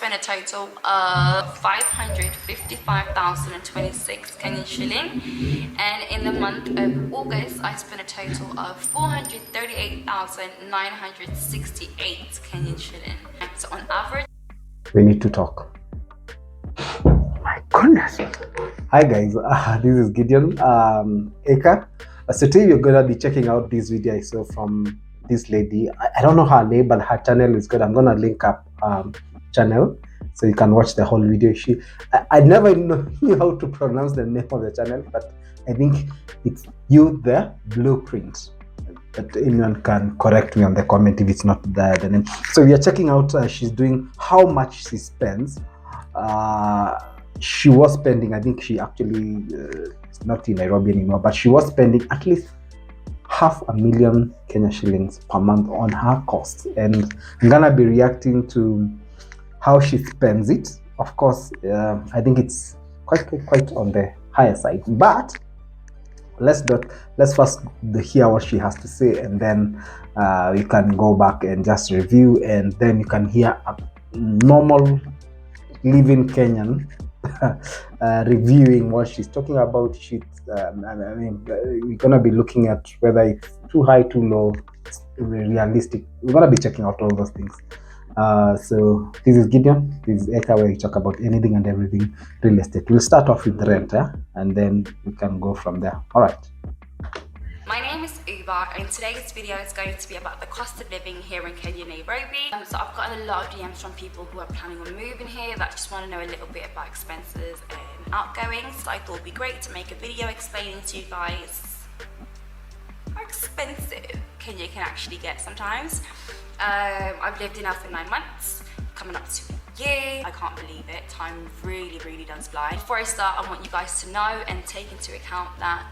spent a total of 555,026 Kenyan shilling, and in the month of August I spent a total of 438,968 Kenyan shilling. So on average, we need to talk. My goodness. Hi guys, this is Gideon Eka. So today we're gonna be checking out this video I saw from this lady. I don't know her name, but her channel is good. I'm gonna link up channel so you can watch the whole video. I never knew how to pronounce the name of the channel, but I think it's You The Blueprint. But anyone can correct me on the comment if it's not the name. So we are checking out she's doing how much she spends. She was spending, I think she actually is not in Nairobi anymore, but she was spending at least 500,000 Kenya shillings per month on her costs, and I'm gonna be reacting to how she spends it. Of course, I think it's quite on the higher side, but let's first hear what she has to say, and then we can go back and just review, and then you can hear a normal living Kenyan reviewing what she's talking about. I mean, we're gonna be looking at whether it's too high, too low, realistic. We're gonna be checking out all those things. So this is Gideon, this is Eka, where we talk about anything and everything real estate. We'll start off with rent, and then we can go from there. All right. my name is Uba, and today's video is going to be about the cost of living here in Kenya, Nairobi. So I've gotten a lot of DMs from people who are planning on moving here that just want to know a little bit about expenses and outgoings. So I thought it'd be great to make a video explaining to you guys how expensive Kenya can actually get sometimes. I've lived in now for 9 months, coming up to a year. I can't believe it. Time really does fly. Before I start, I want you guys to know and take into account that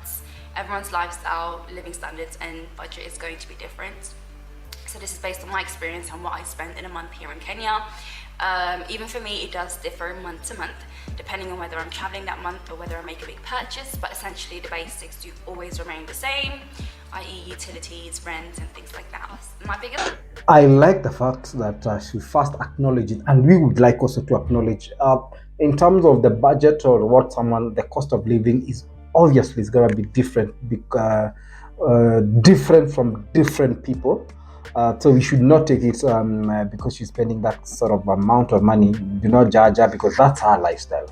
everyone's lifestyle, living standards and budget is going to be different. So this is based on my experience and what I spent in a month here in Kenya. Even for me, it does differ month to month, depending on whether I'm traveling that month or whether I make a big purchase, but essentially the basics do always remain the same, i.e. utilities, rent and things like that. My biggest... I like the fact that she first acknowledged it, and we would like also to acknowledge in terms of the budget or what the cost of living is, obviously it's gonna be different different from different people. So we should not take it because she's spending that sort of amount of money. Do not judge her, because that's her lifestyle.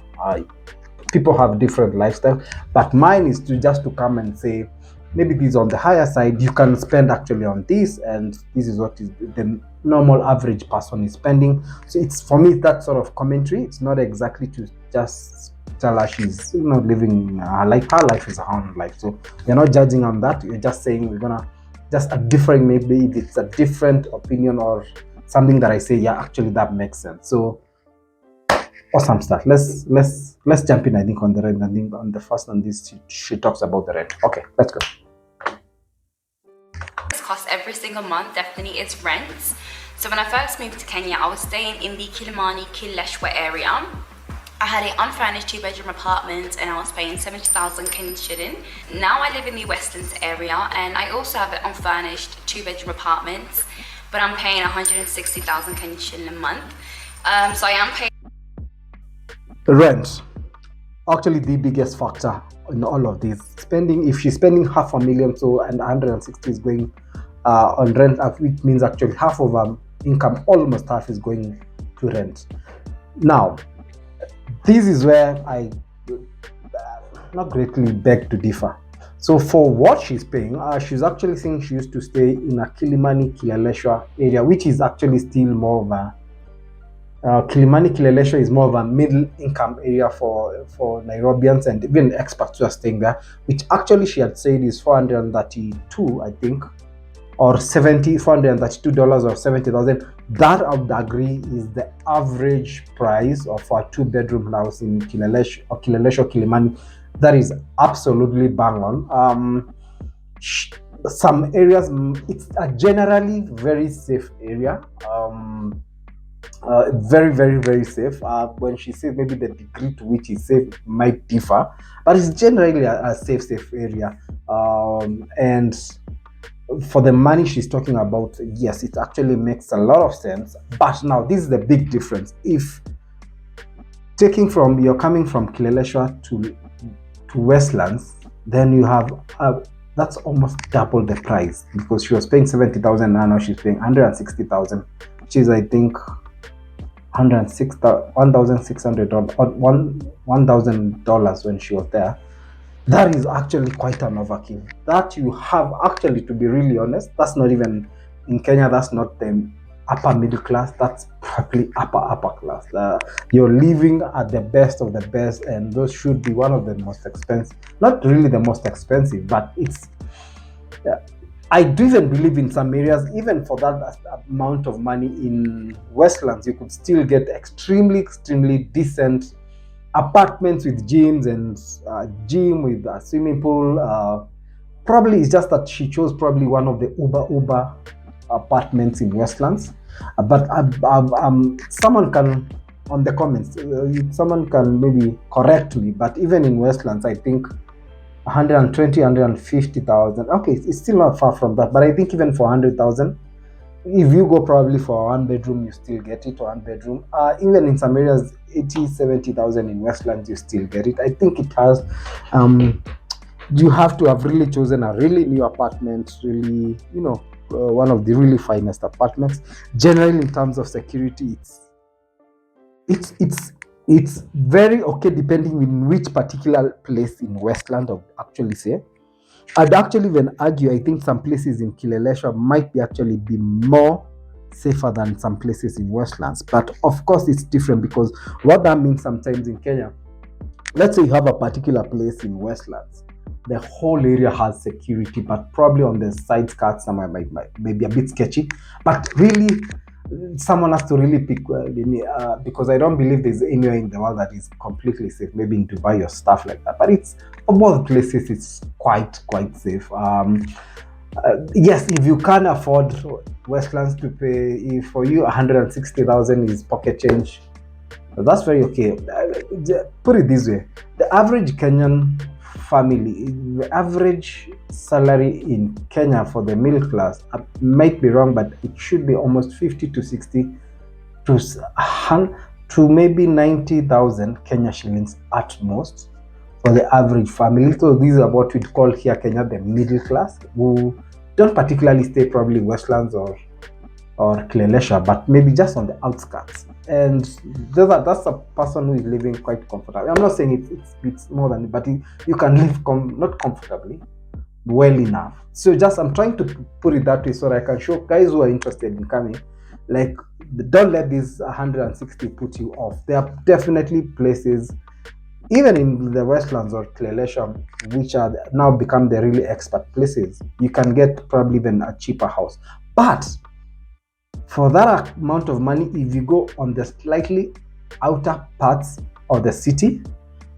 People have different lifestyle, but mine is to come and say, maybe this is on the higher side. You can spend actually on this, and this is what is the normal average person is spending. So it's, for me, that sort of commentary. It's not exactly to just tell her she's living her life. Her life is her own life, so you're not judging on that. You're just saying we're gonna just a different, maybe if it's a different opinion or something that I say, yeah, actually that makes sense. So awesome stuff. Let's jump in. I think on the rent. I think on the first on this she talks about the rent. Okay, let's go. This costs every single month definitely is rent. So when I first moved to Kenya, I was staying in the Kilimani Kileshwa area. I had an unfurnished 2-bedroom apartment and I was paying 70,000 Kenyan shilling. Now I live in the Westlands area and I also have an unfurnished 2-bedroom apartment, but I'm paying 160,000 Kenyan shilling a month. So I am paying rent. Actually, the biggest factor in all of this spending. If she's spending 500,000, so and 160 is going on rent, which means actually half of her income, almost half, is going to rent. Now, this is where I not greatly beg to differ. So for what she's paying, she's actually saying she used to stay in a Kilimani Kileleshwa area, which is actually still more of a Kilimani Kileleshwa is more of a middle income area for Nairobians and even expats who are staying there, which actually she had said is 432, I think, or $432 or 70,000. That, I would agree, is the average price of a 2-bedroom house in Kileleshwa or Kilimani. That is absolutely bang on. Some areas, it's a generally very safe area. Very safe. When she says maybe the degree to which it's safe might differ, but it's generally a safe area. And for the money she's talking about, yes, it actually makes a lot of sense. But now this is the big difference. If you're coming from Kileleshwa to Westlands, then you have that's almost double the price, because she was paying 70,000 and now she's paying 160,000, which is, I think, 1,600 or $1,000 when she was there. That is actually quite an overkill. That you have actually, to be really honest, that's not even in Kenya. That's not the upper middle class. That's probably upper class. You're living at the best of the best, and those should be one of the most expensive. Not really the most expensive, but it's. I do even believe in some areas, even for that amount of money in Westlands, you could still get extremely decent apartments with gyms and gym with a swimming pool. Probably it's just that she chose probably one of the Uber apartments in Westlands. But someone can, on the comments, someone can maybe correct me. But even in Westlands, I think 120, 150,000. Okay, it's still not far from that. But I think even for 100,000, if you go probably for a one bedroom, you still get it, or one bedroom. Even in some areas, 80, 70,000 in Westlands, you still get it. I think it has, you have to have really chosen a really new apartment, really, one of the really finest apartments. Generally, in terms of security, it's very okay, depending in which particular place in Westland, or actually say. I'd actually even argue, I think some places in Kileleshwa might be more safer than some places in Westlands. But of course, it's different, because what that means sometimes in Kenya, let's say you have a particular place in Westlands, the whole area has security, but probably on the side skirts somewhere might be a bit sketchy. But really, someone has to really pick because I don't believe there's anywhere in the world that is completely safe. Maybe in Dubai or stuff like that, but it's, for both places, it's quite safe. Yes, if you can't afford Westlands to pay, if for you 160,000 is pocket change, that's very okay. Put it this way: the average Kenyan family, the average salary in Kenya for the middle class, might be wrong, but it should be almost 50 to 60 to maybe 90,000 Kenya shillings at most for the average family. So these are what we'd call here Kenya the middle class, who don't particularly stay probably Westlands or Kileleshwa, but maybe just on the outskirts. And that's a person who is living quite comfortably. I'm not saying it's more than, but you can live not comfortably, well enough. So I'm trying to put it that way so that I can show guys who are interested in coming, like, don't let this 160 put you off. There are definitely places, even in the Westlands or Kileleshwa, which are now become the really expat places. You can get probably even a cheaper house. But for that amount of money, if you go on the slightly outer parts of the city,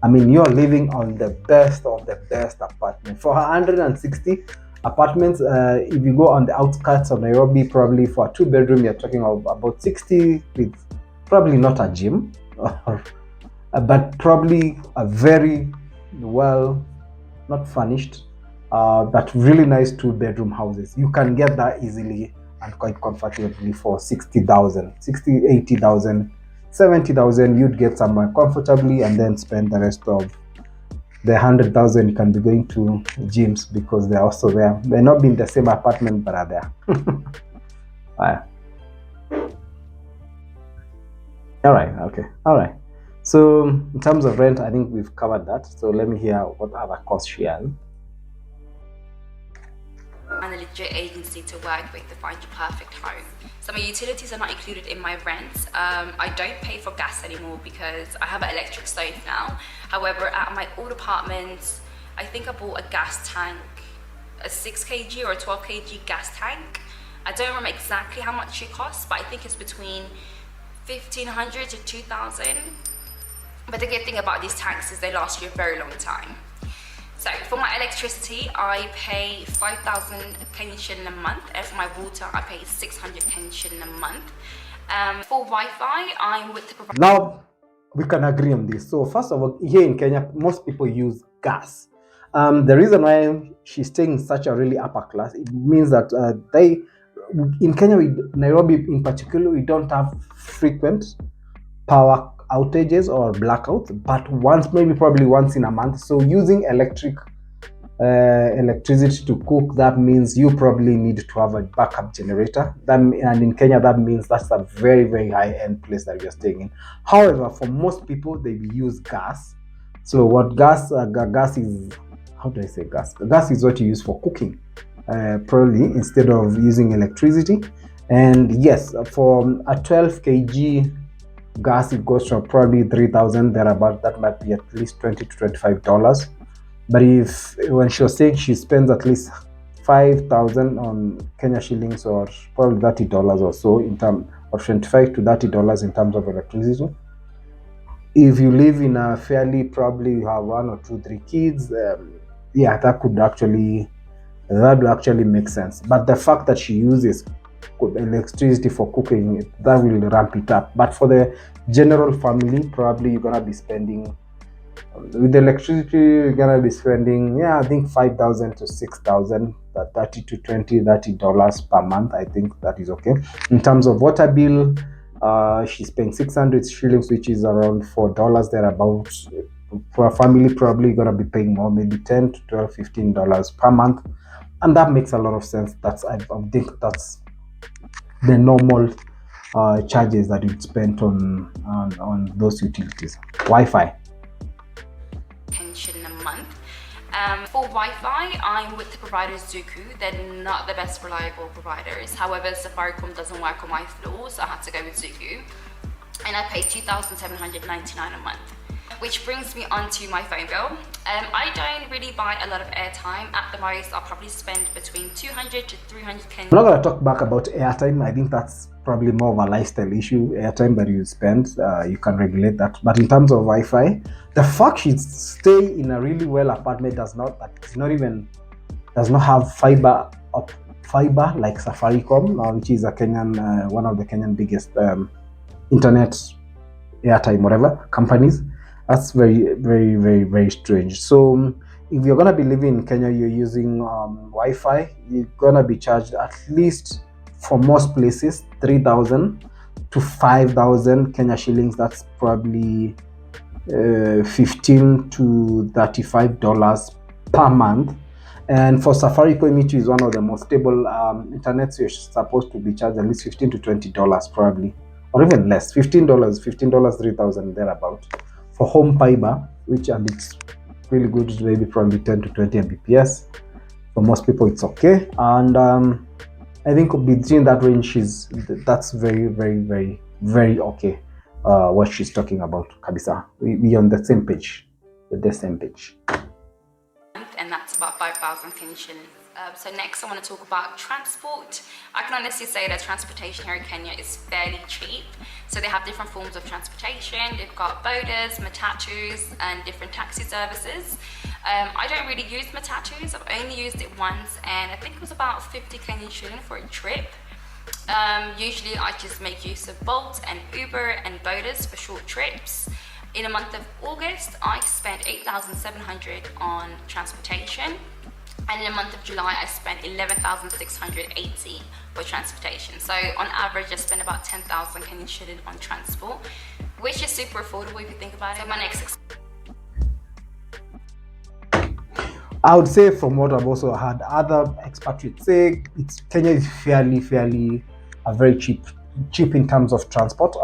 I mean, you're living on the best of the best apartment. For 160 apartments, if you go on the outskirts of Nairobi, probably for a 2-bedroom, you're talking about 60, with probably not a gym, but probably a very well, not furnished, but really nice 2-bedroom houses. You can get that easily and quite comfortably for 60,000, 60, 80,000, 70,000. You'd get somewhere comfortably, and then spend the rest of the 100,000. You can be going to gyms, because they're also there. They're not in the same apartment, but are there. All right. So in terms of rent, I think we've covered that. So let me hear what other costs she has. And a legit agency to work with to find your perfect home. So my utilities are not included in my rent. I don't pay for gas anymore because I have an electric stove now. However, at my old apartment, I think I bought a gas tank, a 6 kg or a 12 kg gas tank. I don't remember exactly how much it costs, but I think it's between 1,500 to 2,000. But the good thing about these tanks is they last you a very long time. So for my electricity, I pay 5,000 Kenyan shilling a month, and for my water, I pay 600 Kenyan shilling a month. For Wi-Fi, I'm with the provider. Now, we can agree on this. So first of all, here in Kenya, most people use gas. The reason why she's staying in such a really upper class, it means that in Kenya, Nairobi in particular, we don't have frequent power outages or blackouts, but probably once in a month. So using electricity to cook, that means you probably need to have a backup generator. And in Kenya, that means that's a very, very high-end place that you're staying in. However, for most people, they use gas. So what gas is, how do I say gas? Gas is what you use for cooking, probably, instead of using electricity. And yes, for a 12 kg gas, it goes from probably 3,000 thereabout. That might be at least $20 to $25. But when she was saying she spends at least 5,000 on Kenya shillings, or probably $30 or so, in terms of $25 to $30 in terms of electricity. If you live in a fairly, probably you have 1 or 2, 3 kids, yeah, that would actually make sense. But the fact that she uses electricity for cooking, that will ramp it up. But for the general family, probably you're gonna be spending, with the electricity, you're gonna be spending, I think 5,000 to 6,000, that $30 to $30 per month. I think that is okay. In terms of water bill, she's paying 600 shillings, which is around $4 thereabouts. For a family, probably gonna be paying more, maybe $10 to $12, $15 per month, and that makes a lot of sense. I think that's the normal charges that you'd spend on those utilities. Wi-Fi. A month. For Wi-Fi, I'm with the provider Zuku. They're not the best reliable providers. However, Safaricom doesn't work on my floor, so I had to go with Zuku. And I pay $2,799 a month. Which brings me on to my phone bill. I don't really buy a lot of airtime. At the most, I'll probably spend between 200 to 300 Kenyan. I'm not going to talk back about airtime. I think that's probably more of a lifestyle issue. Airtime that you spend, you can regulate that. But in terms of Wi-Fi, the fact she stay in a really well apartment does not have fiber like Safaricom, which is a Kenyan, one of the Kenyan biggest internet airtime whatever companies. That's very, very, very, very strange. So if you're gonna be living in Kenya, you're using Wi-Fi, you're gonna be charged at least, for most places, 3,000 to 5,000 Kenya shillings. That's probably $15 to $35 per month. And for Safaricom, which is one of the most stable internets, you're supposed to be charged at least $15 to $20 probably, or even less, $15, 3,000 thereabout. For home fiber, which, and it's really good, maybe probably 10 to 20 Mbps. For most people, it's okay. And I think between that range, that's very, very, very, very okay. What she's talking about, Kabisa. We on the same page. And that's about 5,000 Kenyan shillings. So next I want to talk about transport. I can honestly say that transportation here in Kenya is fairly cheap. So they have different forms of transportation. They've got bodas, matatus, and different taxi services. I don't really use matatus. I've only used it once, and I think it was about 50 Kenyan shilling for a trip. Usually I just make use of Bolt and Uber and bodas for short trips. In the month of August, I spent 8,700 on transportation. And in the month of July, I spent 11,680 for transportation. So on average, I spend about 10,000 Kenyan shilling on transport, which is super affordable if you think about it. So my next I would say, from what I've also had other expatriates say, Kenya is fairly a very cheap in terms of transport.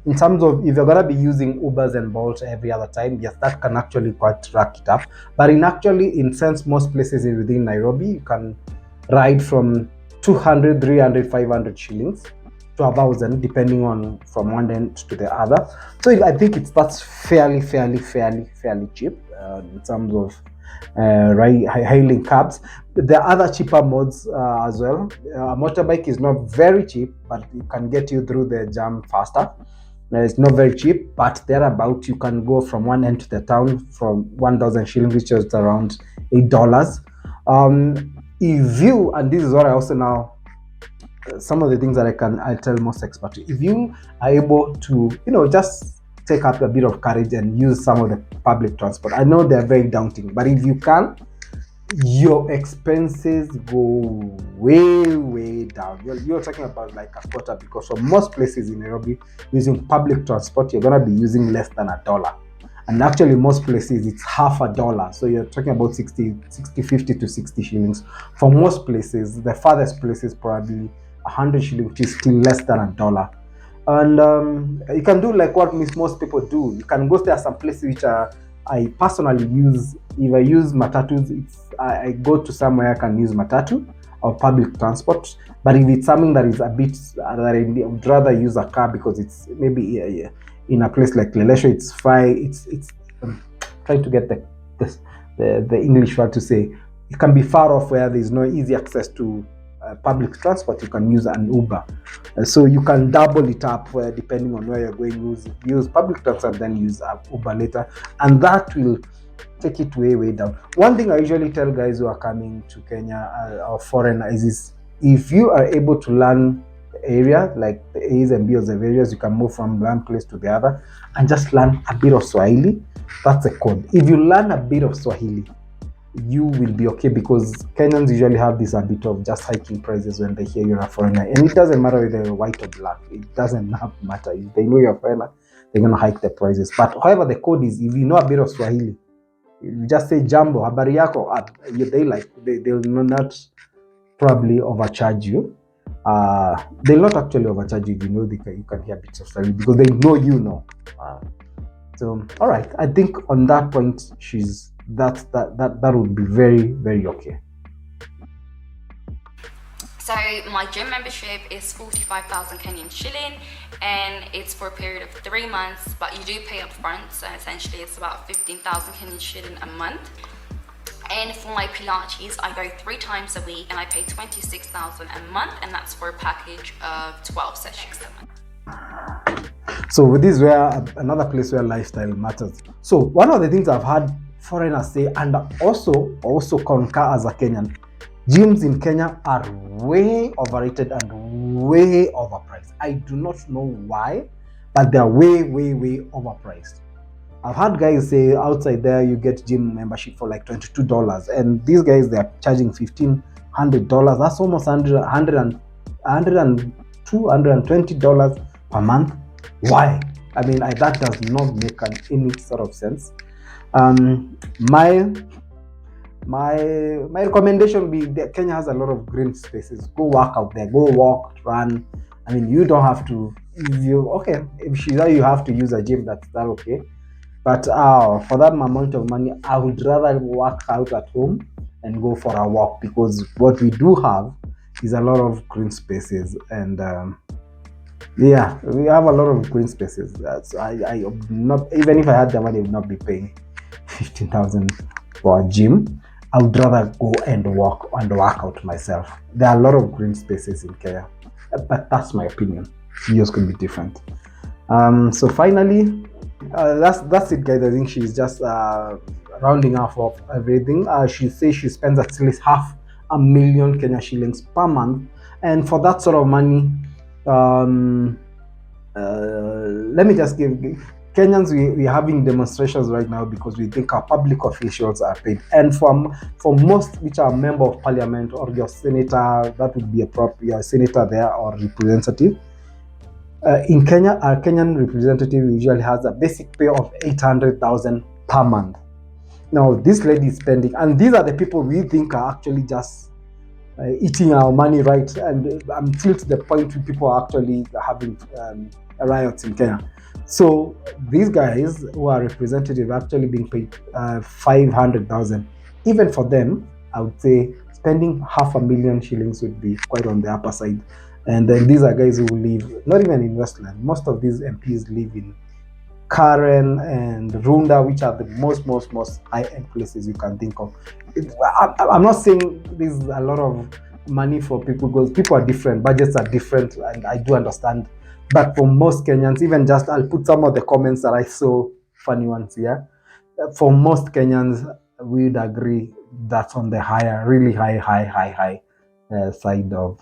In terms of, if you're gonna be using Ubers and Bolt every other time, yes, that can actually quite rack it up. But in sense, most places within Nairobi, you can ride from 200, 300, 500 shillings to 1,000, depending on from one end to the other. So I think that's fairly cheap in terms of hailing cabs. There are other cheaper modes as well. A motorbike is not very cheap, but it can get you through the jam faster. It's not very cheap, but thereabout you can go from one end to the town from 1,000 shillings, which is around $8. If you, and this is what I also now, some of the things that I tell most experts, if you are able to, just take up a bit of courage and use some of the public transport. I know they're very daunting, but if you can, your expenses go way down. You're talking about like a quarter, because for most places in Nairobi, using public transport, you're gonna be using less than $1. And actually most places it's half $1. So you're talking about 50 to 60 shillings. For most places, the farthest places probably 100 shillings, which is still less than $1. And you can do like what most people do. You can go there some places which are, I personally use, if I use matatus, I go to somewhere I can use matatu or public transport. But if it's something that is a bit, that I would rather use a car, because it's maybe in a place like Lelesho, it's fine. It's trying to get the English word to say. It can be far off where there's no easy access to public transport. You can use an Uber. So you can double it up depending on where you're going. Use public transport, then use Uber later, and that will take it way down. One thing I usually tell guys who are coming to Kenya or foreigners is, if you are able to learn the area, like the A's and B's of areas, you can move from one place to the other and just learn a bit of Swahili. That's a code. If you learn a bit of Swahili, you will be okay, because Kenyans usually have this habit of just hiking prices when they hear you're a foreigner. And it doesn't matter whether you're white or black. It doesn't matter. If they know you're a foreigner, they're going to hike the prices. But however, the code is, if you know a bit of Swahili, you just say jambo, habari yako, they'll not probably overcharge you. They'll not actually overcharge you if you know you can hear bits of Swahili, because they know you know. So all right, I think on that point, that would be very okay. So my gym membership is 45,000 Kenyan shilling, and it's for a period of 3 months, but you do pay up front, so essentially it's about 15,000 Kenyan shilling a month. And for my Pilates, I go 3 times a week and I pay 26,000 a month, and that's for a package of 12 sessions a month. So with this, where another place where lifestyle matters. So one of the things I've had foreigners say, and also concur as a Kenyan, gyms in Kenya are way overrated and way overpriced. I do not know why, but they're way overpriced. I've had guys say outside there you get gym membership for like $22, and these guys, they're charging $1,500. That's almost $120 per month. Why? I mean, that does not make any sort of sense. My recommendation would be that Kenya has a lot of green spaces. Go work out there. Go walk, run. I mean, you don't have to. If she's there, you have to use a gym. That's okay. But for that amount of money, I would rather work out at home and go for a walk, because what we do have is a lot of green spaces, and yeah, we have a lot of green spaces. I not, even if I had the money, I would not be paying 15,000 for a gym. I would rather go and work out myself. There are a lot of green spaces in Kenya, but that's my opinion. Yours could be different. So finally, that's it, guys. I think she's just rounding off of everything. She says she spends at least 500,000 Kenya shillings per month, and for that sort of money, let me just give Kenyans, we're having demonstrations right now because we think our public officials are paid. And for most which are a member of parliament or your senator, that would be your senator there or representative. In Kenya, our Kenyan representative usually has a basic pay of 800,000 per month. Now, this lady is spending, and these are the people we think are actually just eating our money, right? And until to the point where people are actually having riots in Kenya. So these guys who are representative are actually being paid 500,000. Even for them, I would say spending 500,000 shillings would be quite on the upper side. And then these are guys who live not even in Westland. Most of these MPs live in Karen and Runda, which are the most high-end places you can think of. I'm not saying there's a lot of money for people, because people are different, budgets are different, and I do understand. But for most Kenyans, even just, I'll put some of the comments that I saw, funny ones here. For most Kenyans, we'd agree that's on the higher, really high side of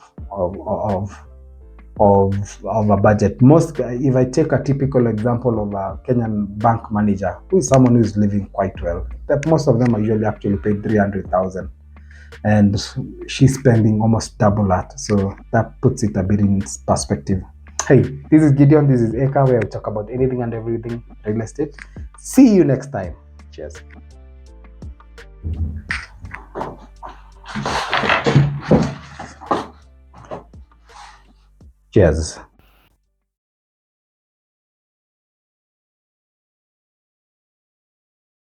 a budget. If I take a typical example of a Kenyan bank manager, who is someone who is living quite well, that most of them are usually actually paid 300,000 and she's spending almost double that. So that puts it a bit in perspective. Hey, this is Gideon, this is Eka, where we talk about anything and everything real estate. See you next time. Cheers. Cheers.